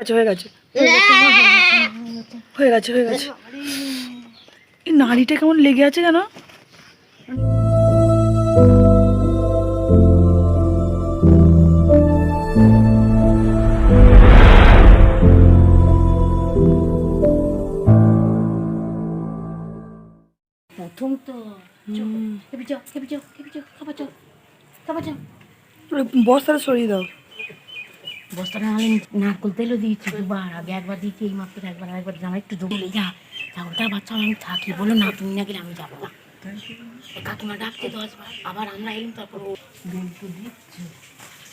হয়ে গেছে হয়ে গেছে হয়ে গেছে। এই নাড়িটা কেমন লেগে আছে কেন? প্রথম তো বস্তাটা সরিয়ে দাও। বস্তাটা আমি নারকল তেলও দিয়েছি দুবার, আগে একবার দিয়েছি, এই মাত্র একবার জামা একটু দৌড়ে যা ওটা বাচ্চা আমি থাকি বলো না, তুমি না গেলে আমি যাবো না। কাকিমা ডাকছে 10 বার, আবার আমরা এলাম, তারপর ও বেলটু দিচ্ছে,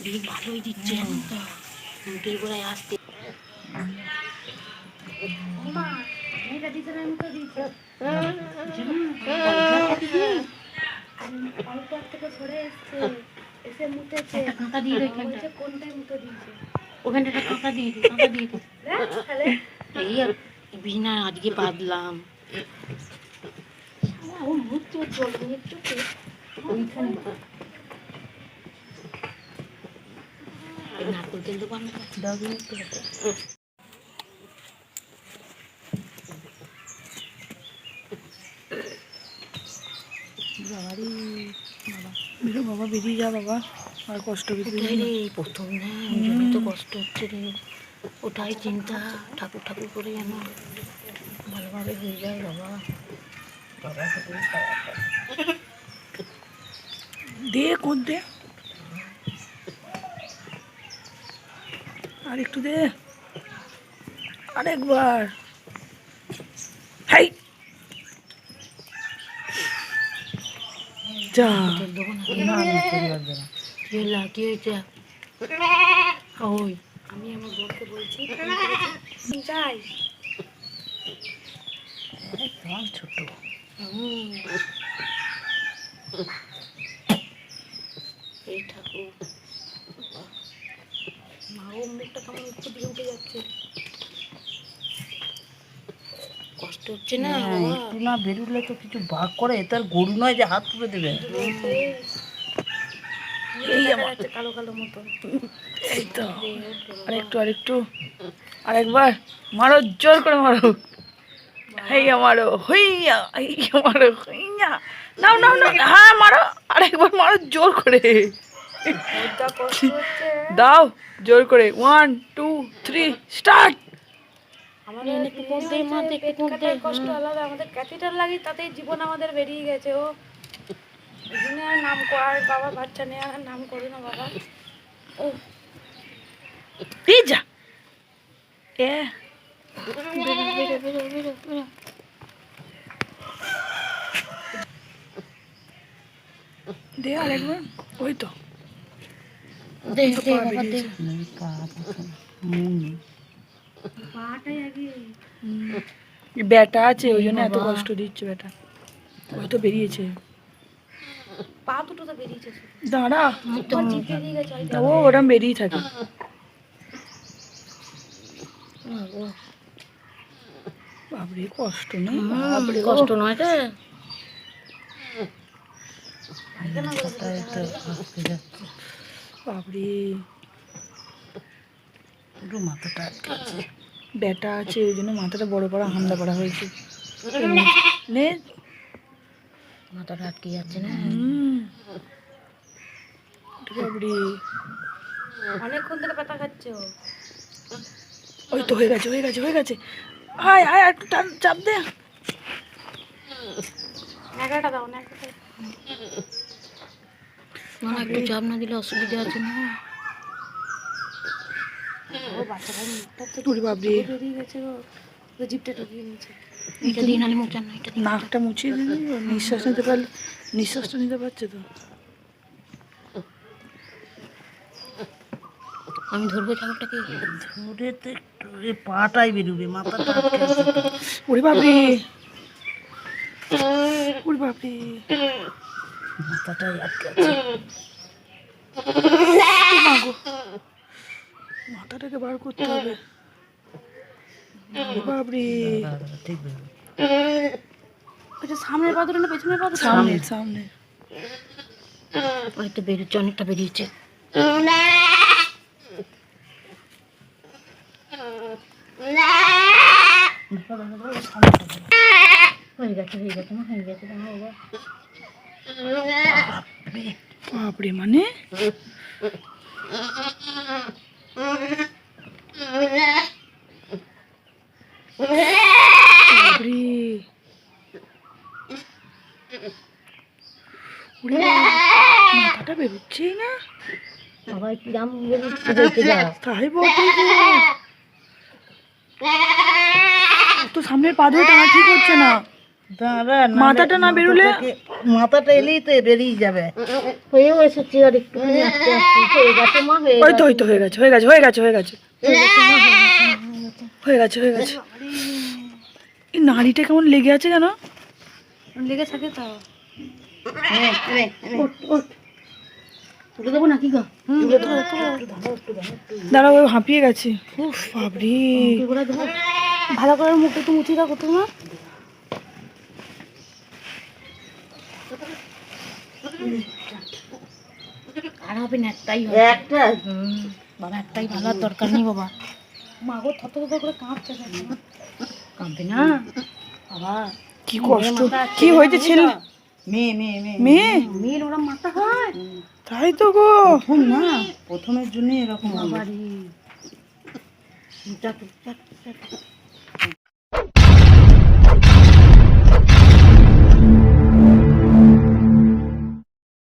দিয়ে ভালোই দিচ্ছে এখন তো মুখের গোড়ায় আসতে ওখানটা কাঁকা দিয়ে এই বিনা আজকে বাঁধলাম। নারকল তেল দেবো আমি বাবা বেরিয়ে যা বাবা, আর কষ্ট রে প্রথম না তো কষ্ট হচ্ছে রে, ওটাই চিন্তা, ঠাকুর ঠাকুর করে যেন ভালোভাবে হয়ে যায় বাবা। দে কোন দে, আর একটু দে, আরেকবার। হাই যা দেবো না কি হয়েছে ওই আমি আমার বউকে বলছি যাই ছোট এই ঠাকুর মা ও মুখটা কেমন উপর দিকে উঠে যাচ্ছে, কষ্ট হচ্ছে না একটু না বেরোলে তো কিছু ভাগ করে, তার গরু নয় যে হাত তুলে দেবে। এই আমার কালো কালো মতো, এই তো আরেকটু আরেকবার মারো, জোর করে মারো, হইয়া মারো, হইয়া মারো, হইয়া নাও নাও নাও, হ্যাঁ মারো, আরেকবার মারো জোর করে দাও, জোর করে 1 2 3 স্টার্ট। কষ্ট আলাদা, আমাদের ক্যাথিটার লাগে, তাতেই জীবন আমাদের বেরিয়ে গেছে। ও আর নাম কর বাবা, বাচ্চা নেই আর নাম করে না বাবা। ও যা এ দে আরেকবার, ওই তো বেটা আছে ওই জন্য এত কষ্ট দিচ্ছে, বেটা ওই তো বেরিয়েছে, পা দুটো তো বেরিয়েছে, দাঁড়া ও ওরম বেরিয়ে থাকে। বাবরে কষ্ট নেই, কষ্ট নয় রে, বাবরে মাথাটা আটকে আছে, বেটা আছে ওই জন্য মাথাটা বড় বড় হামলা করা হয়েছে, নে মাথাটা আটকে যাচ্ছে না। বাবরে অনেকক্ষণ ধরে ব্যথা খাচ্ছে। ওই তো হয়ে গেছে আয় আয় একটু চাপ দে, ন্যাকড়াটা দাও, একটু চাপ না দিলে অসুবিধা আছে না। ও বাচ্চাটার মুখটা তোর বাবরে বেরিয়ে গেছে গো, জিভটা ঢুকিয়ে নিয়েছে। এটা দিন আলে মুখ না, এটা নাকটা মুছিয়ে দিবি, নিঃশ্বাসটা নিতে পারছে তো। আমি ধরবো ছাগলটাকে, ধরে তো একটু পাটাই বেরোবে, মাথাটা আটকে আছে। ওরে বাবরে মাথাটাই আটকে আছে, মাথাটাকে বার করতে হবে। বাবরে ঠিক সামনের পা ধরে না পেছনের পা ধরে? সামনে অনেকটা বেরিয়েছে, অনেকটা বেরিয়েছে। হয়ে গেছে মা, হয়ে গেছে দাঁড়াও বাবা। বাপরে, মানে বাপরে। ওরে বাবা, মাথাটা বেরোচ্ছেই না। বাবা একটু দাম বলতে যা। তাই বটে গো। তো সামনের পা ধরে টানা ঠিক হচ্ছে না। দাঁড়া, মাথাটা না বেরোলে মাথাটা এলেই তো বেরিয়ে যাবে। হয়েও এসেছি আর একটুখানি আস্তে আস্তে হয়ে গেছে মা, হয়ে ওই তো ওই তো হয়ে গেছে হয়ে গেছে হয়ে গেছে হয়ে গেছে হয়ে গেছে হয়ে গেছে। এই নাড়িটা কেমন লেগে আছে কেন? লেগে থাকে তো। তুলে দেবো নাকি গো? দাঁড়াও, ও হাঁপিয়ে গেছে। উফ বাপরে। এগুলো দেবো। ভালো করে মুখটা একটু মুছিয়ে রাখো তুমি। আর হবে না, একটাই হবে। একটা বাবা একটাই ভালো, আর দরকার নেই বাবা। মা গো থর করে কাঁপছে দেখো। কাঁদবে না বাবা। কি কষ্ট, কি হয়েছে ছেলে? মেয়ে মেয়ে মেয়ে মেয়ে? মেয়ের ওরা মাথা হয় তাই তো গো। প্রথম না, প্রথমের জন্য এরকম হবে। বাবারে। চুপচাপ চুপচাপ চুপচাপ।